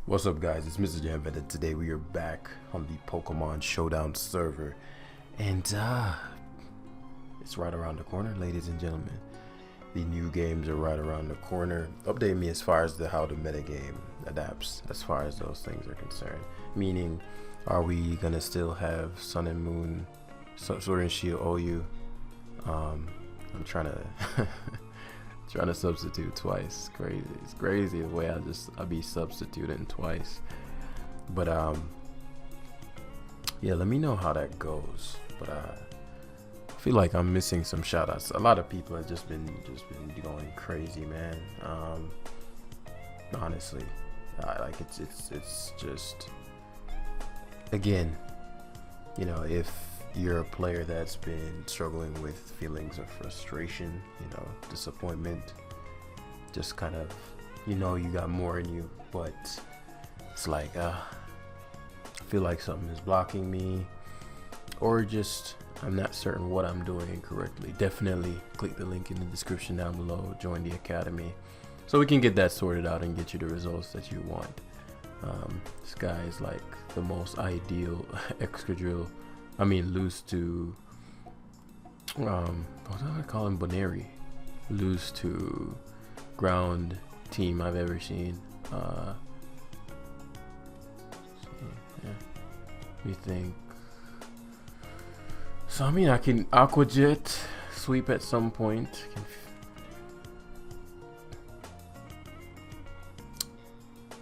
What's up, guys? It's Mr. Janvet, and today we are back on the Pokemon Showdown server, and it's right around the corner, ladies and gentlemen. The new games are right around the corner. Update me as far as how the metagame adapts as far as those things are concerned. Meaning, are we gonna still have Sun and Moon, Sword and Shield OU? I'm trying to trying to substitute twice. It's crazy the way I be substituting twice. But yeah, let me know how that goes. But I feel like I'm missing some shout outs. A lot of people have just been going crazy, man. Honestly, like it's just, again, you know, if you're a player that's been struggling with feelings of frustration, you know, disappointment, just kind of, you know, you got more in you, but it's like I feel like something is blocking me, or just I'm not certain what I'm doing incorrectly. Definitely click the link in the description down below, join the academy, so we can get that sorted out and get you the results that you want. This guy is like the most ideal Excadrill. I mean, lose to what do I call him? Boneri. Lose to ground team I've ever seen. Yeah. We think. So I mean, I can Aqua Jet sweep at some point.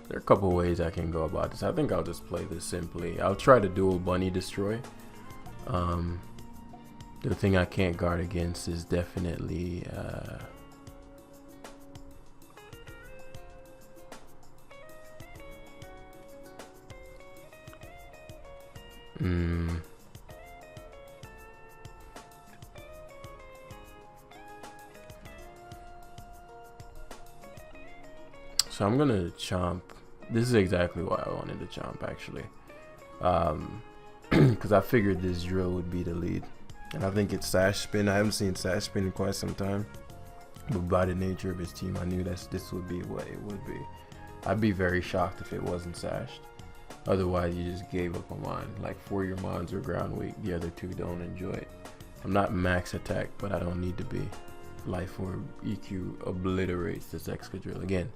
There are a couple ways I can go about this. I think I'll just play this simply. I'll try to dual Bunny Destroy. The thing I can't guard against is definitely so I'm gonna chomp. This is exactly why I wanted to chomp, actually. Because I figured this drill would be the lead, and I think it's Sash Spin. I haven't seen Sash Spin in quite some time, but by the nature of his team, I knew that this would be what it would be. I'd be very shocked if it wasn't Sashed. Otherwise, you just gave up a mon. Like 4 of your mons are ground weak, the other 2 don't enjoy it. I'm not max attack, but I don't need to be. Life Orb EQ obliterates this Excadrill. Again,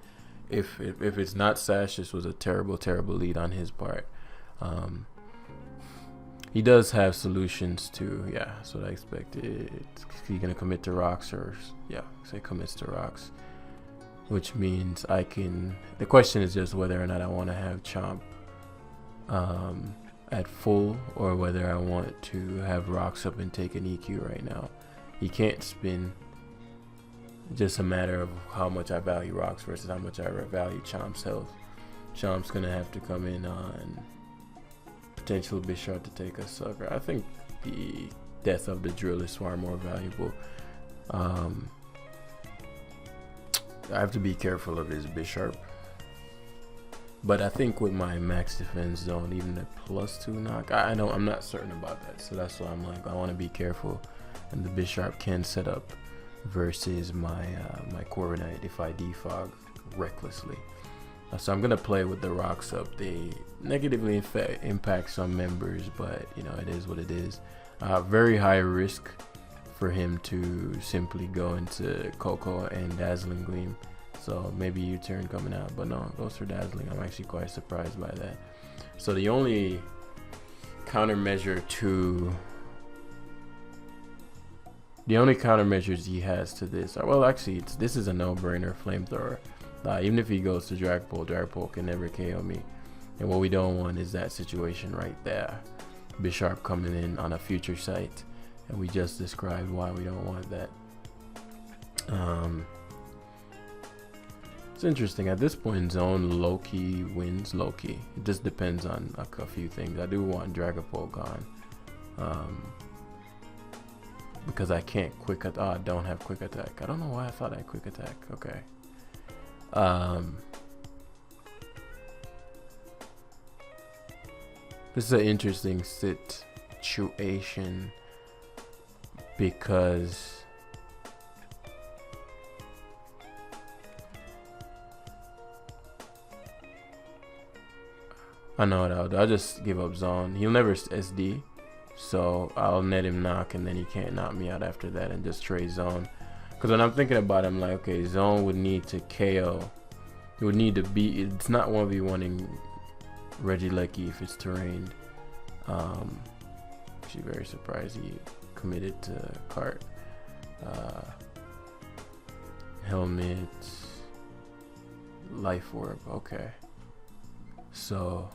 if it's not Sash, this was a terrible lead on his part. He does have solutions to, yeah, that's what I expected. Is he gonna commit to rocks, or yeah, say commits to rocks, which means I can. The question is just whether or not I want to have Chomp at full, or whether I want to have rocks up and take an EQ right now. He can't spin. Just a matter of how much I value rocks versus how much I value Chomp's health. Chomp's gonna have to come in on potential Bisharp to take a sucker. I think the death of the drill is far more valuable. I have to be careful of his Bisharp, but I think with my max defense zone, even the +2 knock, I'm not certain about that. So that's why I'm like, I want to be careful, and the Bisharp can set up versus my my Corviknight if I defog recklessly. So I'm gonna play with the rocks up. They negatively impact some members, but you know, it is what it is. Very high risk for him to simply go into Coco and Dazzling Gleam. So maybe U-turn coming out, but no, goes for Dazzling. I'm actually quite surprised by that. So the only countermeasures he has to this are, well, actually, this is a no-brainer, Flamethrower. Even if he goes to Dragapult can never KO me. And what we don't want is that situation right there. Bisharp coming in on a future site, and we just described why we don't want that. It's interesting. At this point, Zone low-key wins low-key. It just depends on a few things. I do want Dragapult gone. Because I can't quick attack. Oh, I don't have quick attack. I don't know why I thought I had quick attack. Okay. This is an interesting situation because I know what I'll do. I'll just give up zone. He'll never SD, so I'll net him knock, and then he can't knock me out after that, and just trade zone. Because when I'm thinking about it, I'm like, okay, zone would need to KO. It would need to be. It's not 1v1ing Reggie Lecky if it's terrained. Actually, very surprised he committed to cart. Helmet, life orb. Okay, so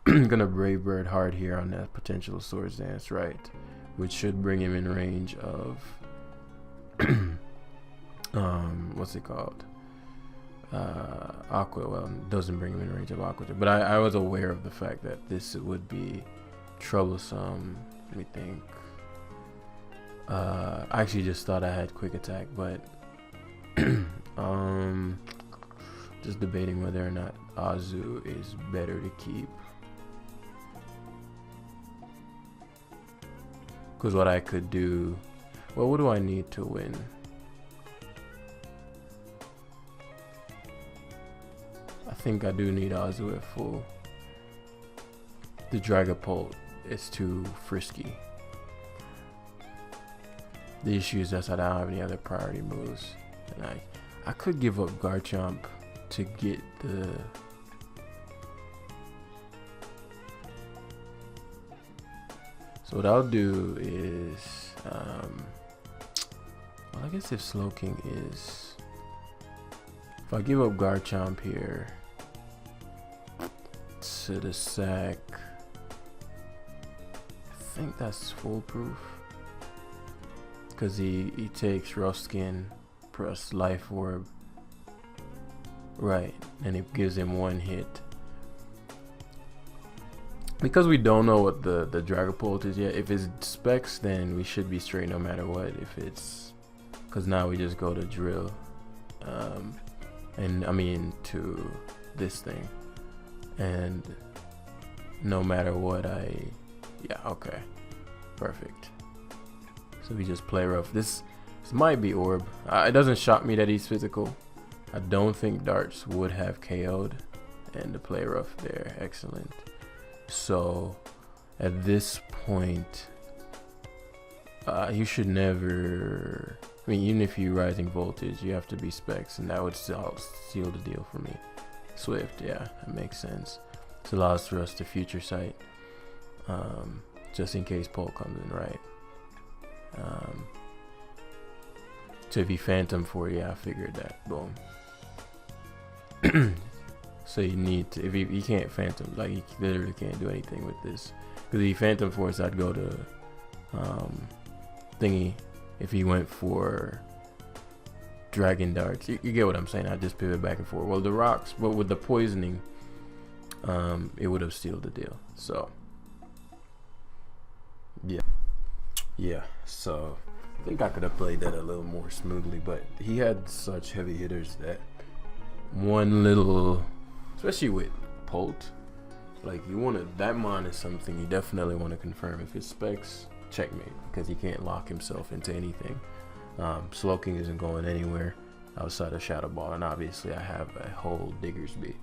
I'm gonna Brave Bird hard here on that potential Swords Dance, right? Which should bring him in range of what's it called? Aqua. Well, doesn't bring him in range of Aqua, but I was aware of the fact that this would be troublesome. Let me think. I actually just thought I had quick attack, but just debating whether or not Azu is better to keep. Because what I could do, well, what do I need to win? I think I do need Azu at full. The Dragapult is too frisky. The issue is that I don't have any other priority moves, and I could give up Garchomp to get the. So what I'll do is, well, I guess if Slowking is, if I give up Garchomp here to the sack, I think that's foolproof. Because he takes Rough Skin plus Life Orb. Right, and it gives him one hit. Because we don't know what the Dragapult is yet. If it's specs, then we should be straight no matter what. If it's, because now we just go to drill, and I mean to this thing, and no matter what yeah, okay, perfect. So we just play rough. This might be Orb. It doesn't shock me that he's physical. I don't think darts would have KO'd, and the play rough there, excellent. So at this point, you should never, I mean, even if you rising voltage, you have to be specs, and that would seal the deal for me. Swift, yeah, that makes sense. This allows for us to future sight, just in case Pole comes in, right? So if he Phantom for, yeah, I figured that. Boom. So you need to, if he can't Phantom, like he literally can't do anything with this. Because if he Phantom Force, I'd go to thingy. If he went for Dragon Darts, you get what I'm saying. I just pivot back and forth. Well, the rocks, but with the poisoning, it would have sealed the deal. So yeah. So I think I could have played that a little more smoothly, but he had such heavy hitters that one little, especially with Polt, like you want to, that mon is something you definitely want to confirm. If it's specs, checkmate, because he can't lock himself into anything. Slowking isn't going anywhere outside of Shadow Ball, and obviously I have a whole Diggersby.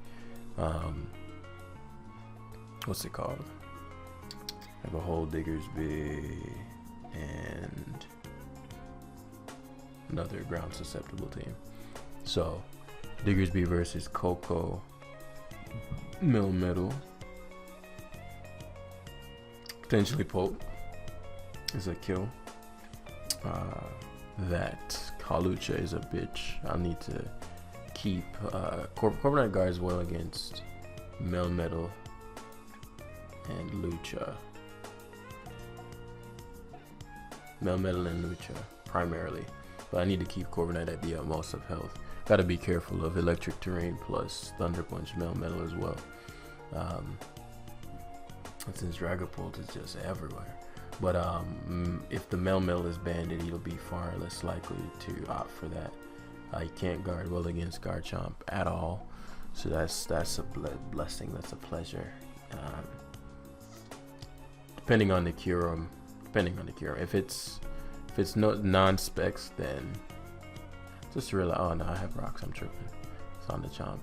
What's it called? I have a whole Diggersby and another ground susceptible team. So Diggersby versus Coco, Melmetal, potentially Pope is a kill. That Kalucha is a bitch. I'll need to keep Corviknight guards well against Melmetal and Lucha. Melmetal and Lucha primarily, but I need to keep Corviknight at the utmost of health. Got to be careful of electric terrain plus Thunder Punch Melmetal as well. Since Dragapult is just everywhere. But if the Melmetal is banded, he'll be far less likely to opt for that. He can't guard well against Garchomp at all, so that's a blessing. That's a pleasure. Depending on the Kyurem, if it's no non-specs, then just realize, oh no, I have rocks, I'm tripping. It's on the Chomp.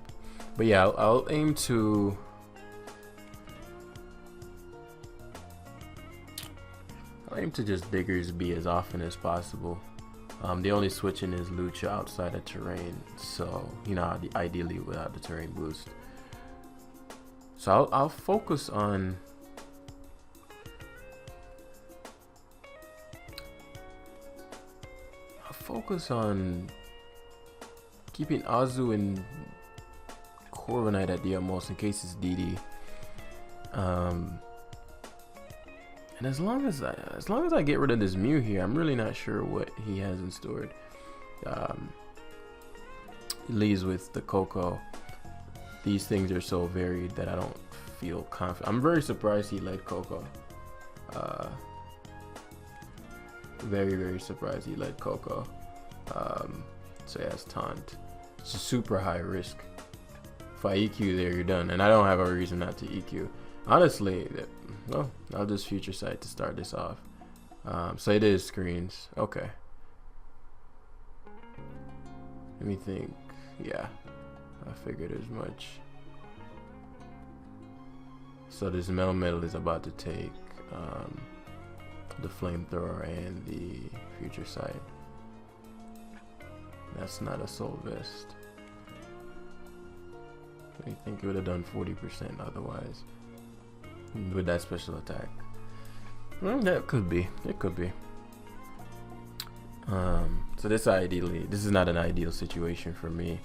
But yeah, I'll aim to I aim to just Diggers B as often as possible. The only switching is Lucha outside of terrain, so you know, ideally without the terrain boost. So I'll focus on keeping Azu and Corviknight at the utmost in case it's DD. And as long as I get rid of this Mew here, I'm really not sure what he has in store. He leaves with the Coco. These things are so varied that I don't feel confident. I'm very surprised he led Coco. Very, very surprised he led Coco. So he has Taunt. It's a super high risk. If I EQ there, you're done. And I don't have a reason not to EQ. Honestly, well, I'll just Future Sight to start this off. So it is screens. Okay. Let me think. Yeah, I figured as much. So this Melmetal is about to take the Flamethrower and the Future Sight. That's not a Soul Vest. I think it would have done 40% otherwise with that special attack. Well, that could be. It could be. So this is not an ideal situation for me.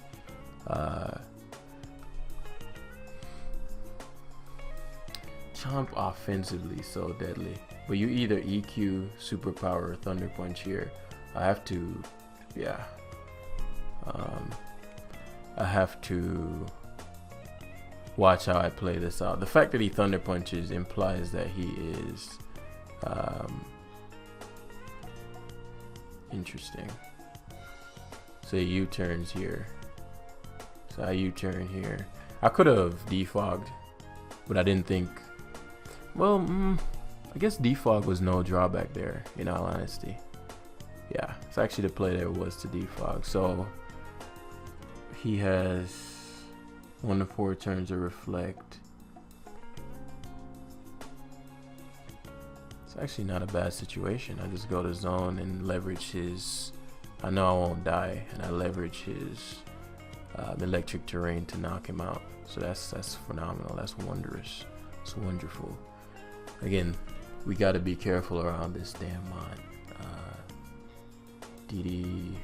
Chomp offensively so deadly, but you either EQ, Superpower, or Thunder Punch here. I have to, yeah. I have to watch how I play this out. The fact that he Thunder Punches implies that he is interesting. So he U-turns here. So I U-turn here. I could have defogged, but I didn't think. Well, I guess defog was no drawback there, in all honesty. Yeah, it's actually the play there was to defog. So he has 1 to 4 turns of Reflect. It's actually not a bad situation. I just go to zone and leverage his. I know I won't die, and I leverage his electric terrain to knock him out. So that's phenomenal. That's wondrous. It's wonderful. Again, we got to be careful around this damn mod. DD.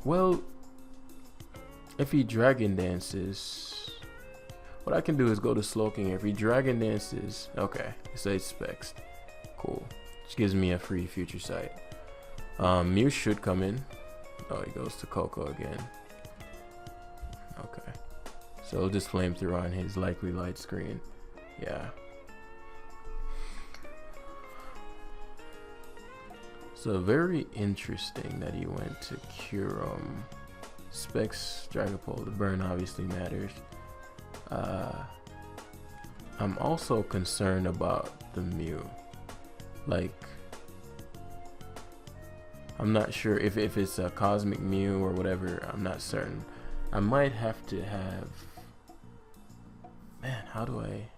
Well, if he Dragon Dances, what I can do is go to Slowking. If he Dragon Dances, okay, it's 8 specs. Cool. Which gives me a free Future Sight. Mew should come in. Oh, he goes to Coco again. Okay. So he'll just Flamethrower on his likely light screen. Yeah. So very interesting that he went to Kyurem. Specs, Dragapult, the burn obviously matters. I'm also concerned about the Mew. Like, I'm not sure if it's a Cosmic Mew or whatever. I'm not certain. I might have to have. Man, how do I?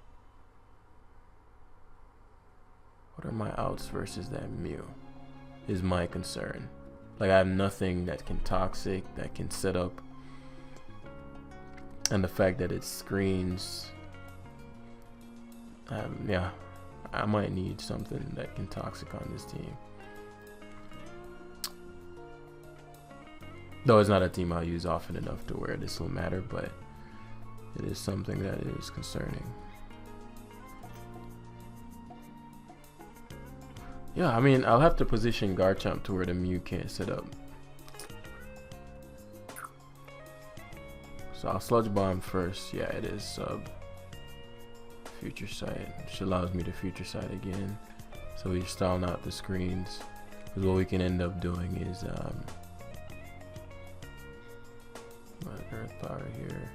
What are my outs versus that Mew? Is my concern. Like, I have nothing that can Toxic, that can set up. And the fact that it screens. Yeah, I might need something that can Toxic on this team. Though it's not a team I'll use often enough to where this will matter, but it is something that is concerning. Yeah, I mean, I'll have to position Garchomp to where the Mew can't set up. So I'll Sludge Bomb first. Yeah, it is sub. Future Sight, which allows me to Future Sight again. So we're styling out the screens. Because what we can end up doing is Earth Power here.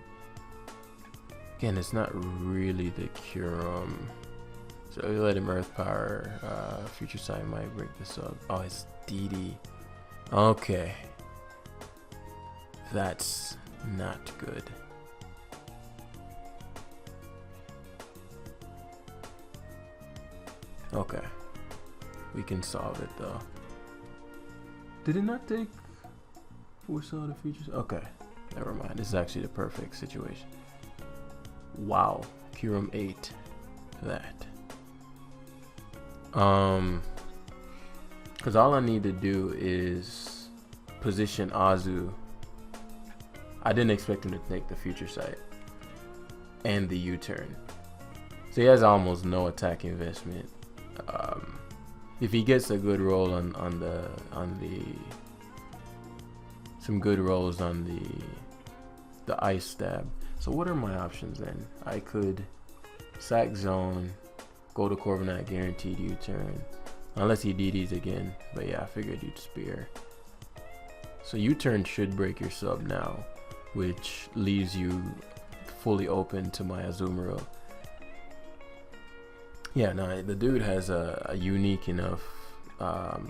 Again, it's not really the Kyurem. So we let him Earth Power. Future Sight might break this up. Oh, it's DD. Okay. That's not good. Okay. We can solve it though. Did it not take foresaw the features? Okay. Never mind. This is actually the perfect situation. Wow. Curum 8. That. Because all I need to do is position Azu. I didn't expect him to take the future sight and the U-turn. So he has almost no attack investment. If he gets a good roll on some good rolls on the ice stab. So what are my options then? I could sack zone, go to Corviknight, guaranteed U-turn, unless he DDs again. But yeah, I figured you'd spear. So U-turn should break your sub now, which leaves you fully open to my Azumarill. Yeah, no, the dude has a unique enough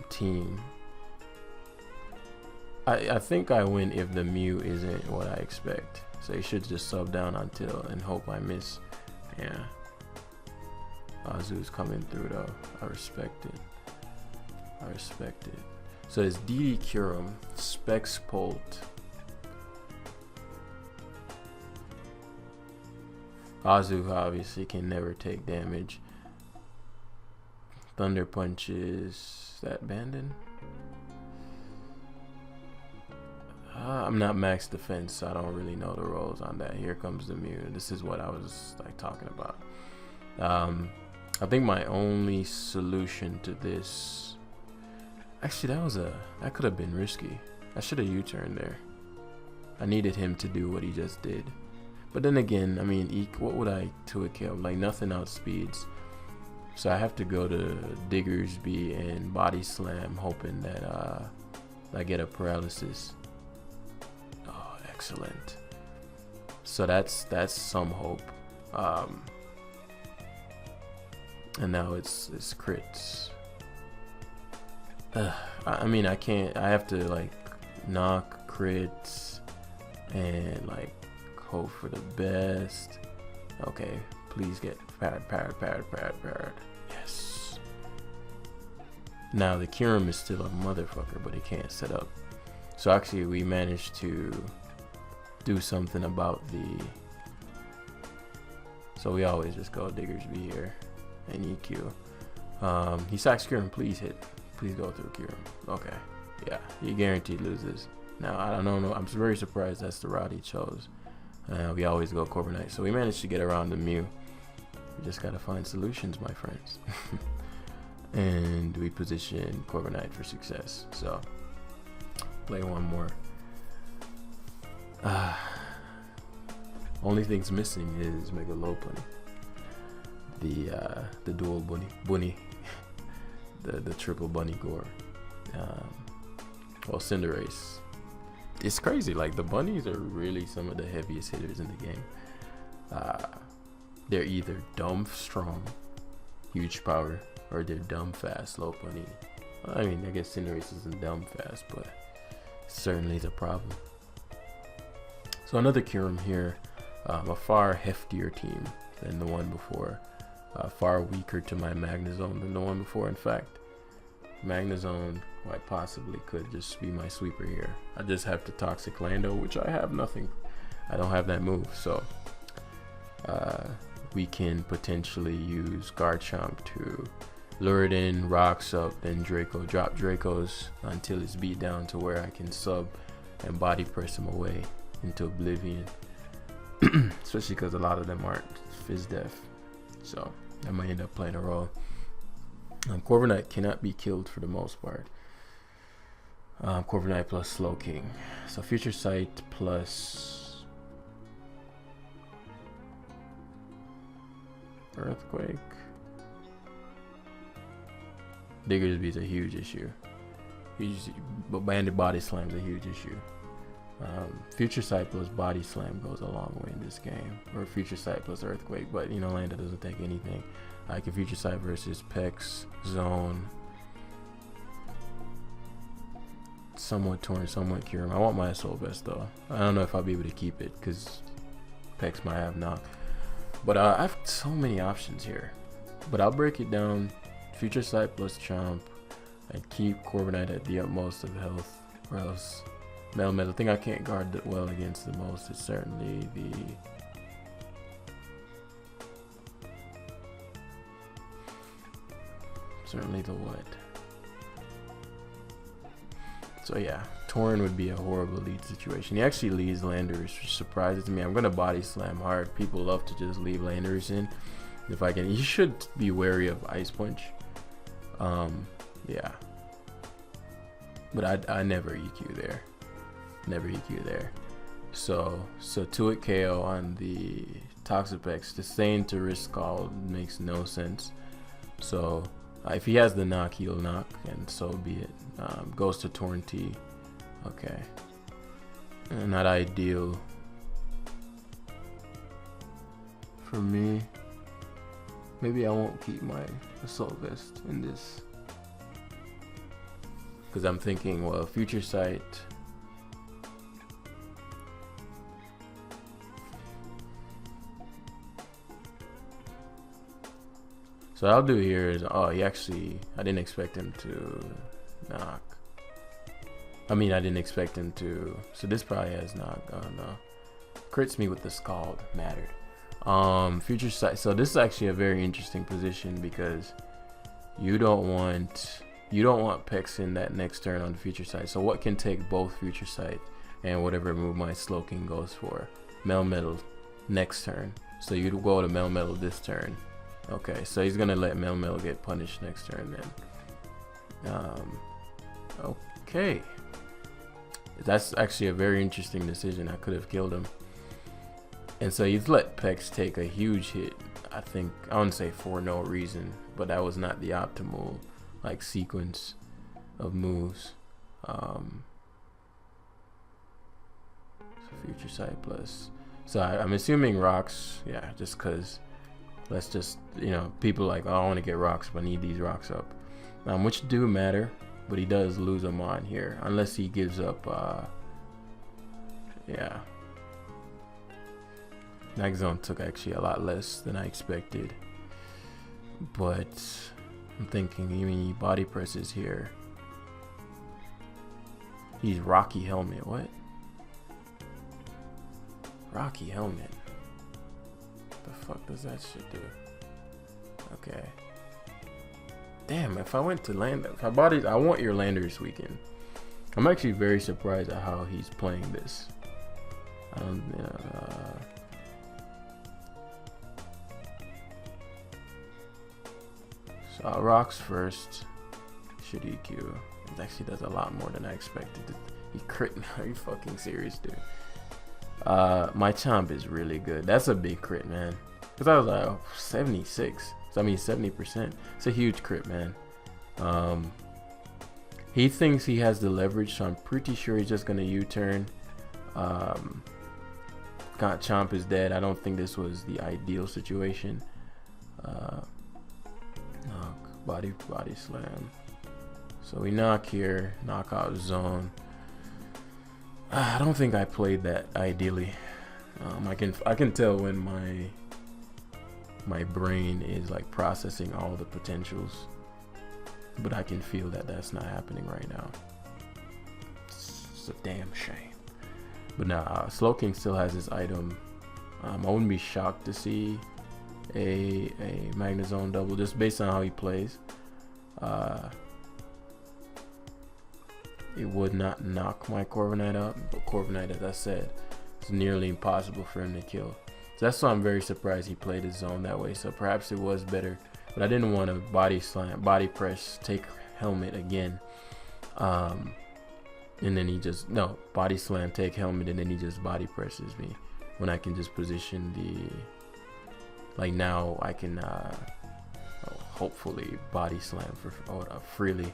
team. I think I win if the Mew isn't what I expect. So he should just sub down until and hope I miss. Yeah. Azu's coming through though. I respect it. I respect it. So it's DD Curum, Specs Polt. Azu obviously can never take damage. Thunder Punches. That Bandon? I'm not max defense, so I don't really know the rolls on that. Here comes the Mew. This is what I was like talking about. I think my only solution to this, actually that could have been risky. I should have U-turned there. I needed him to do what he just did. But then again, I mean, what would I to a kill? Like nothing outspeeds. So I have to go to Diggersby and Body Slam, hoping that I get a paralysis. Oh, excellent. So that's some hope. And now it's crits. I mean, I have to like knock crits and like hope for the best. Okay, please get parrot. Yes. Now the Curum is still a motherfucker, but it can't set up. So actually we managed to do something about so we always just go Diggersby here and EQ. He sacks Curum, please hit. Please go through Curum. Okay. Yeah, he guaranteed loses. Now I don't know. I'm very surprised that's the route he chose. We always go Corviknight. So we managed to get around the Mew. We just gotta find solutions, my friends. And we position Corviknight for success. So play one more. Only thing's missing is Mega Lopunny. The dual bunny. the triple bunny gore. Well, Cinderace. It's crazy, like the bunnies are really some of the heaviest hitters in the game. They're either dumb strong, huge power, or they're dumb fast, low bunny. I mean, I guess Cinderace isn't dumb fast, but certainly the problem. So another Curum here, a far heftier team than the one before, far weaker to my Magnezone than the one before. In fact, Magnezone quite possibly could just be my sweeper here. I just have to Toxic Lando, which I have nothing. I don't have that move, so we can potentially use Garchomp to lure it in, rocks up, then Draco, drop Dracos until it's beat down to where I can sub and body press him away into oblivion. Especially because a lot of them aren't Fizz Def, so that might end up playing a role. Corviknight cannot be killed for the most part. Corviknight plus Slow King, so Future Sight plus Earthquake. Diggersby is a huge issue. But Banded Body Slam is a huge issue. Future Sight plus Body Slam goes a long way in this game, or Future Sight plus Earthquake, but you know, Lando doesn't take anything. I can Future Sight versus Pex, Zone. Somewhat torn, somewhat Curum. I want my Soul Vest though. I don't know if I'll be able to keep it because Pex might have knock. But I have so many options here. But I'll break it down Future Sight plus Chomp and keep Corviknight at the utmost of health, or else Melmetal. The thing I can't guard that well against the most is certainly the what. So yeah, Torn would be a horrible lead situation. He actually leads Landorus, which surprises me. I'm gonna body slam hard. People love to just leave Landorus in. If I can, you should be wary of Ice Punch. Yeah. But I never EQ there. Never EQ there. So to it KO on the Toxapex. The Stain to risk call makes no sense. So if he has the knock, he'll knock, and so be it. Goes to Torn T. Okay. Not ideal for me. Maybe I won't keep my Assault Vest in this, because I'm thinking, well, Future Sight. So what I'll do here is, oh, he actually, I didn't expect him to knock. I mean, I didn't expect him to, so this probably has knock. Oh no. Crits me with the Scald, mattered. Future Sight. So this is actually a very interesting position, because you don't want Pex in that next turn on the Future Sight. So what can take both Future Sight and whatever move my Slowking goes for? Melmetal next turn. So you go to Melmetal this turn. Okay, so he's gonna let Melmetal get punished next turn then. Okay. That's actually a very interesting decision. I could have killed him. And so you've let Pex take a huge hit. I think, I wouldn't say for no reason, but that was not the optimal like sequence of moves. So Future Sight plus. So I'm assuming rocks, yeah, just cause let's just, you know, people like, oh, I want to get rocks, but I need these rocks up. Which do matter, but he does lose them on here, unless he gives up, yeah. Next zone took actually a lot less than I expected, but I'm thinking even he body presses here. He's Rocky Helmet. What? Rocky Helmet. The fuck does that shit do? Okay. Damn, if I went to land, if I bodied, I want your Landorus weekend. I'm actually very surprised at how he's playing this. So rocks first. Should EQ. It actually does a lot more than I expected. He crit. Are you fucking serious, dude? My Chomp is really good. That's a big crit, man. Cause I was like, oh, 76. So I mean 70%. It's a huge crit, man. He thinks he has the leverage, so I'm pretty sure he's just gonna U-turn. Chomp is dead. I don't think this was the ideal situation. Body slam. So we knock here, knockout zone. I don't think I played that ideally. I can tell when my brain is like processing all the potentials, but I can feel that that's not happening right now. It's a damn shame. But now Slowking still has his item. I wouldn't be shocked to see a Magnezone double just based on how he plays. It would not knock my Corviknight up, but Corviknight, as I said, it's nearly impossible for him to kill. So that's why I'm very surprised he played his zone that way. So perhaps it was better, but I didn't want to body slam, body press, take helmet again. And then he just, no, body slam, take helmet, and then he just body presses me when I can just position the, like now I can hopefully body slam for freely.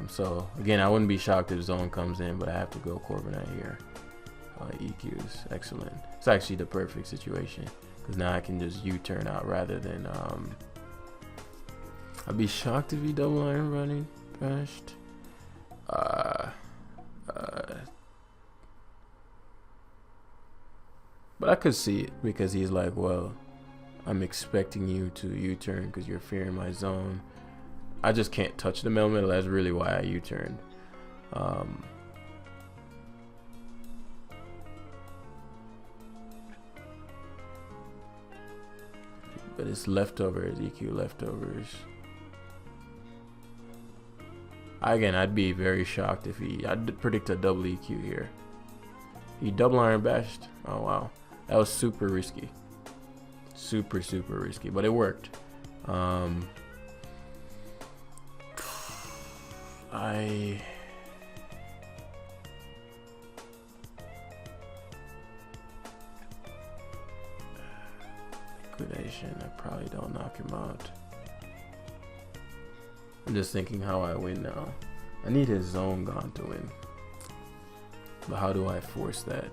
So again, I wouldn't be shocked if zone comes in, but I have to go Corviknight here. EQs, excellent. It's actually the perfect situation, because now I can just U-turn out rather than I'd be shocked if he double iron running crashed. But I could see it, because he's like, well, I'm expecting you to U-turn because you're fearing my zone. I just can't touch the Melmetal. That's really why I U-turned. But it's leftovers, EQ leftovers. Again, I'd be very shocked if I'd predict a double EQ here. He double iron bashed. Oh wow, that was super risky. Super risky, but it worked. Liquidation. I probably don't knock him out. I'm just thinking how I win now. I need his zone gone to win. But how do I force that?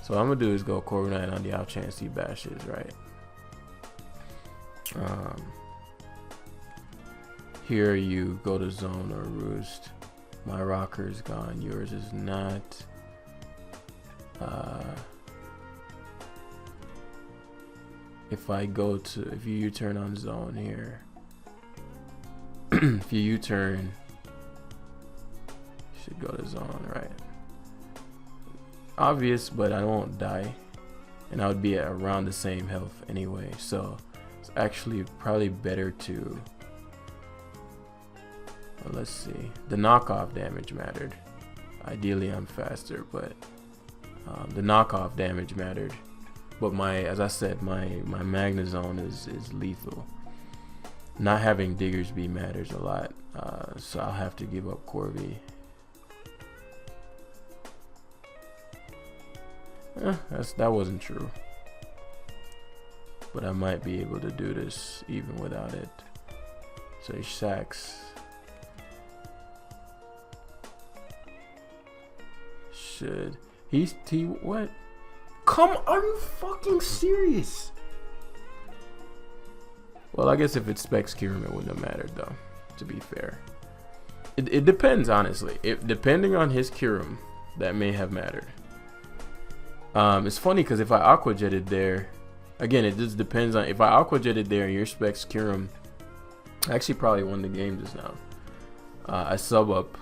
So what I'm gonna do is go Core Knight on the out chance he bashes, right? Here you go to zone or roost. My rocker is gone, yours is not. If you U-turn on zone here, if you U-turn, you should go to zone, right? Obvious, but I won't die, and I would be at around the same health anyway, so it's actually probably better to, well, let's see, the knockoff damage mattered. Ideally I'm faster, but the knockoff damage mattered. But as I said, my Magna Zone is lethal. Not having Diggersby matters a lot, so I'll have to give up Corby. That wasn't true. But I might be able to do this even without it. So he sacks. What? Are you fucking serious? Well, I guess if it's Specs Kirim, it wouldn't have mattered though, to be fair. It depends, honestly. Depending on his Kirim, that may have mattered. It's funny because if I Aqua Jetted there, again, it just depends on, if I Aqua Jetted there and your Specs Kirim, I actually probably won the game just now. I sub up.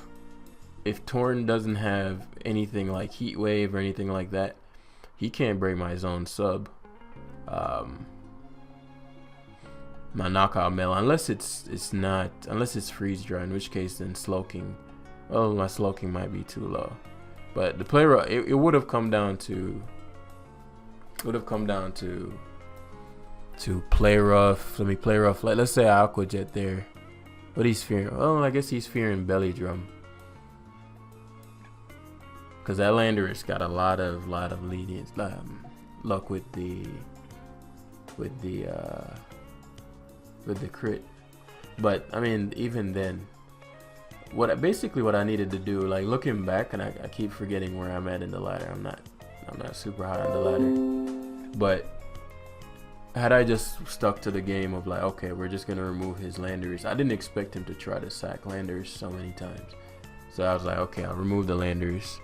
If Torn doesn't have anything like Heat Wave or anything like that, he can't break my zone sub. My knockout Mel, unless it's freeze dry, in which case then Slowking. Well, my Slowking might be too low. But the play rough, it would have come down to play rough. Let me play rough. Let's say I Aqua Jet there. What he's fearing? Oh, I guess he's fearing Belly Drum. Cause that Landorus got a lot of lenience, luck with the crit. But I mean, even then, what I needed to do, like looking back, and I keep forgetting where I'm at in the ladder. I'm not super high on the ladder. But had I just stuck to the game of like, okay, we're just gonna remove his Landorus. I didn't expect him to try to sack Landorus so many times. So I was like, okay, I'll remove the Landorus.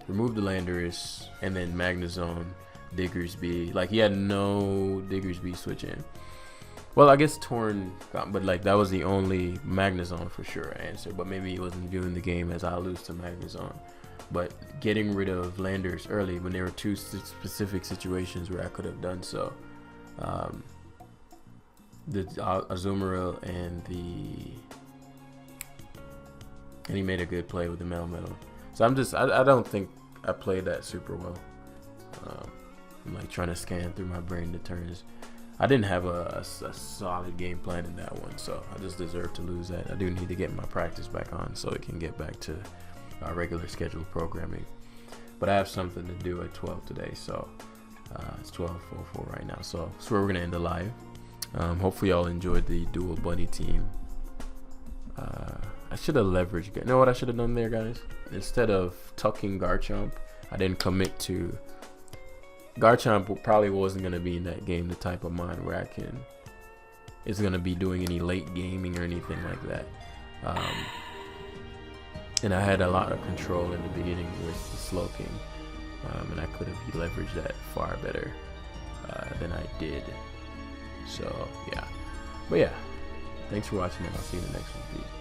Remove the Landorus and then Magnezone, Diggersby. Like he had no Diggersby switch in. Well, I guess Torn got, but like that was the only Magnezone for sure answer. But maybe he wasn't viewing the game as I lose to Magnezone. But getting rid of Landorus early when there were two specific situations where I could have done so. The Azumarill and he made a good play with the Melmetal. So I don't think I played that super well. I'm like trying to scan through my brain the turns. I didn't have a solid game plan in that one, so I just deserve to lose that. I do need to get my practice back on so it can get back to our regular scheduled programming. But I have something to do at 12 today, so it's 12:04 right now. So that's where we're gonna end the live. Hopefully y'all enjoyed the dual bunny team. I should have leveraged. You know what I should have done there, guys? Instead of tucking Garchomp, I didn't commit to. Garchomp probably wasn't gonna be in that game the type of mind where it's gonna be doing any late gaming or anything like that. And I had a lot of control in the beginning with the Slowking, and I could have leveraged that far better than I did. So yeah, but yeah, thanks for watching, and I'll see you in the next one. Peace.